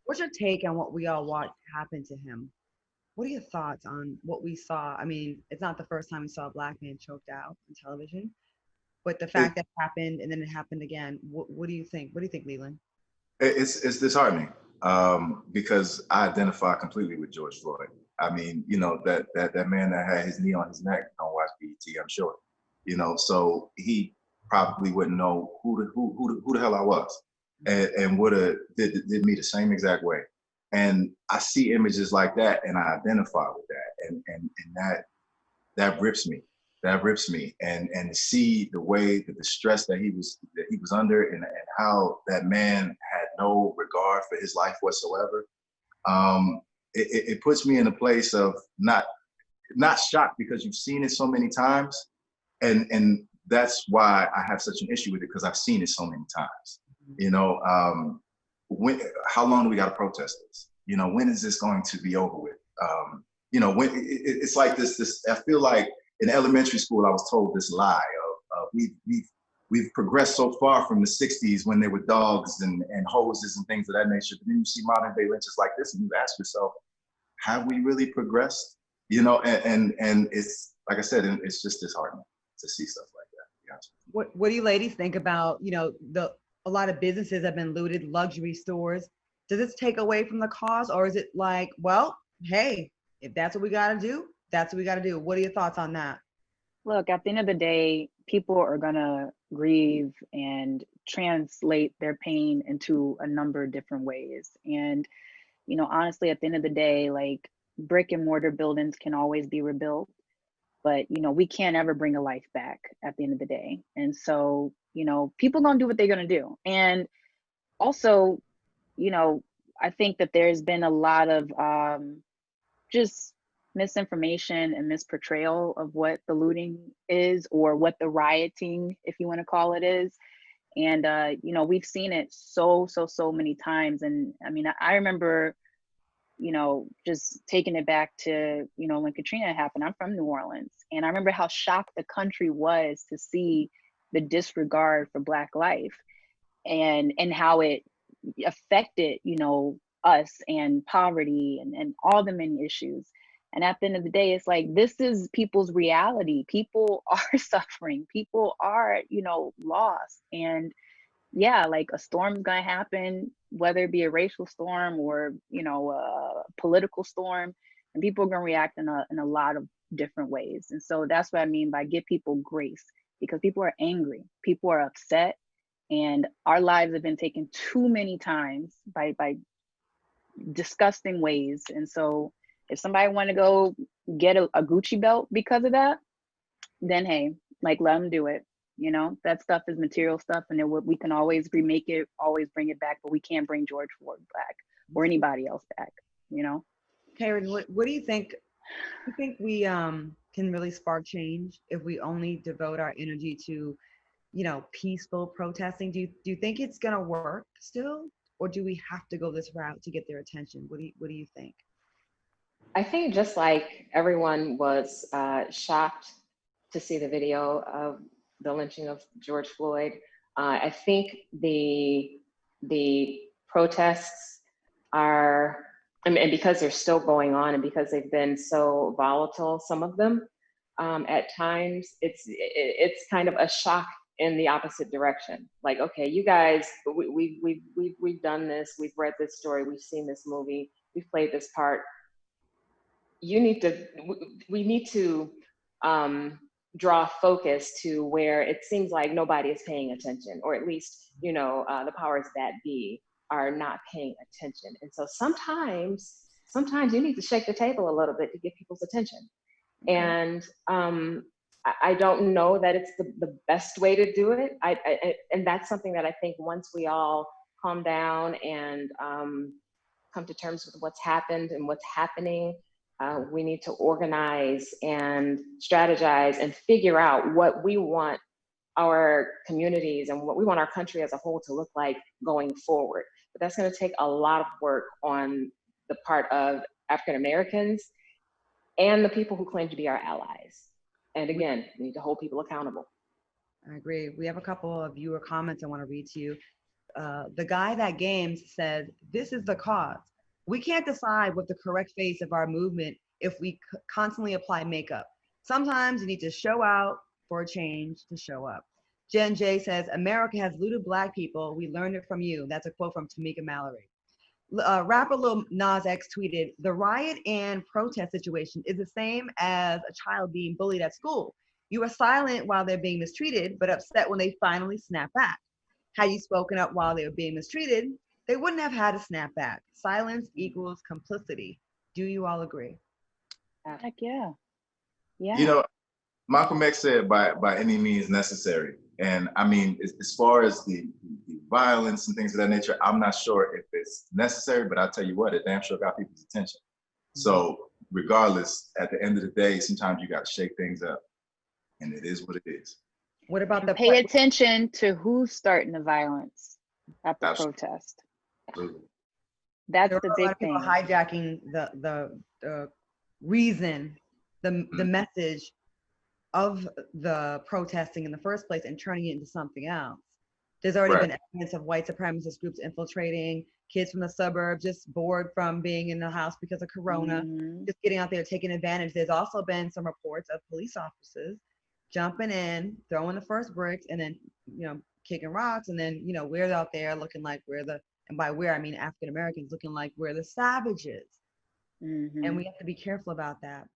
What's your take on what we all watched happen to him? What are your thoughts on what we saw? I mean, it's not the first time we saw a black man choked out on television, but the It, fact that it happened and then it happened again. What do you think? What do you think, Leland? it's disheartening because I identify completely with George Floyd. I mean, you know, that man that had his knee on his neck don't watch BET, I'm sure. You know, so he probably wouldn't know who the hell I was, and would have did me the same exact way. And I see images like that, and I identify with that, and that rips me. That rips me, and to see the way the stress that he was under, and how that man had no regard for his life whatsoever. It puts me in a place of not shocked because you've seen it so many times, and that's why I have such an issue with it because I've seen it so many times. You know, when how long do we got to protest this? You know, when is this going to be over with? You know, when it's like this. I feel like in elementary school, I was told this lie of we've progressed so far from the '60s when there were dogs and hoses and things of that nature. But then you see modern day lynches like this, and you ask yourself, have we really progressed? You know, and it's like I said, it's just disheartening to see stuff like that. Yeah. What do you ladies think about, the a lot of businesses have been looted, luxury stores. Does this take away from the cause, or is it like, well, hey, if that's what we got to do, that's what we got to do? What are your thoughts on that? Look, at the end of the day, people are gonna grieve and translate their pain into a number of different ways. And, honestly, at the end of the day, like, brick and mortar buildings can always be rebuilt, but we can't ever bring a life back at the end of the day. And so, people gonna do what they're gonna do. And also, you know, I think that there's been a lot of just misinformation and misportrayal of what the looting is, or what the rioting, if you want to call it, is. And we've seen it so many times. And I mean, I remember, just taking it back to, when Katrina happened. I'm from New Orleans, and I remember how shocked the country was to see the disregard for Black life, and how it affected, us, and poverty, and all the many issues. And at the end of the day, it's like, this is people's reality. People are suffering. People are, lost. And yeah, like, a storm's gonna happen, whether it be a racial storm or, a political storm, and people are gonna react in a lot of different ways. And so that's what I mean by give people grace, because people are angry, people are upset, and our lives have been taken too many times by disgusting ways. And so if somebody want to go get a Gucci belt because of that, then hey, like, let them do it. That stuff is material stuff, and then we can always remake it, always bring it back, but we can't bring George Floyd back or anybody else back, Karen, what do you think? You think we can really spark change if we only devote our energy to, peaceful protesting? Do you think it's gonna work still, or do we have to go this route to get their attention? What do you think? I think just like everyone was shocked to see the video of the lynching of George Floyd, I think the protests are, I mean, and because they're still going on, and because they've been so volatile, some of them, at times, it's kind of a shock in the opposite direction. Like, okay, you guys, we've done this, we've read this story, we've seen this movie, we've played this part. You need to, we need to draw focus to where it seems like nobody is paying attention, or at least, the powers that be are not paying attention. And so sometimes you need to shake the table a little bit to get people's attention. And I don't know that it's the best way to do it. And that's something that I think once we all calm down and come to terms with what's happened and what's happening, we need to organize and strategize and figure out what we want our communities and what we want our country as a whole to look like going forward. But that's going to take a lot of work on the part of African Americans and the people who claim to be our allies. And again, we need to hold people accountable. I agree. We have a couple of viewer comments I want to read to you. the guy that games said, "This is the cause. We can't decide what the correct face of our movement if we constantly apply makeup. Sometimes you need to show out for a change to show up." Jen J says, "America has looted Black people. We learned it from you." That's a quote from Tamika Mallory. Rapper Lil Nas X tweeted, "The riot and protest situation is the same as a child being bullied at school. You are silent while they're being mistreated, but upset when they finally snap back. Had you spoken up while they were being mistreated, they wouldn't have had to snap back. Silence equals complicity. Do you all agree?" Heck yeah. Yeah. You know, Malcolm X said by any means necessary. And I mean, as far as the violence and things of that nature, I'm not sure if it's necessary, but I'll tell you what, it damn sure got people's attention. So regardless, at the end of the day, sometimes you got to shake things up, and it is what it is. What about the Pay attention to who's starting the violence at the Absolutely. protest. Absolutely. That's There the were a lot big of people thing. hijacking the reason, the message of the protesting in the first place and turning it into something else. There's already Right. been evidence of white supremacist groups infiltrating kids from the suburbs, just bored from being in the house because of Corona, just getting out there taking advantage. There's also been some reports of police officers jumping in, throwing the first bricks, and then kicking rocks, and then we're out there looking like we're the, and by we're I mean African Americans, looking like we're the savages. And we have to be careful about that.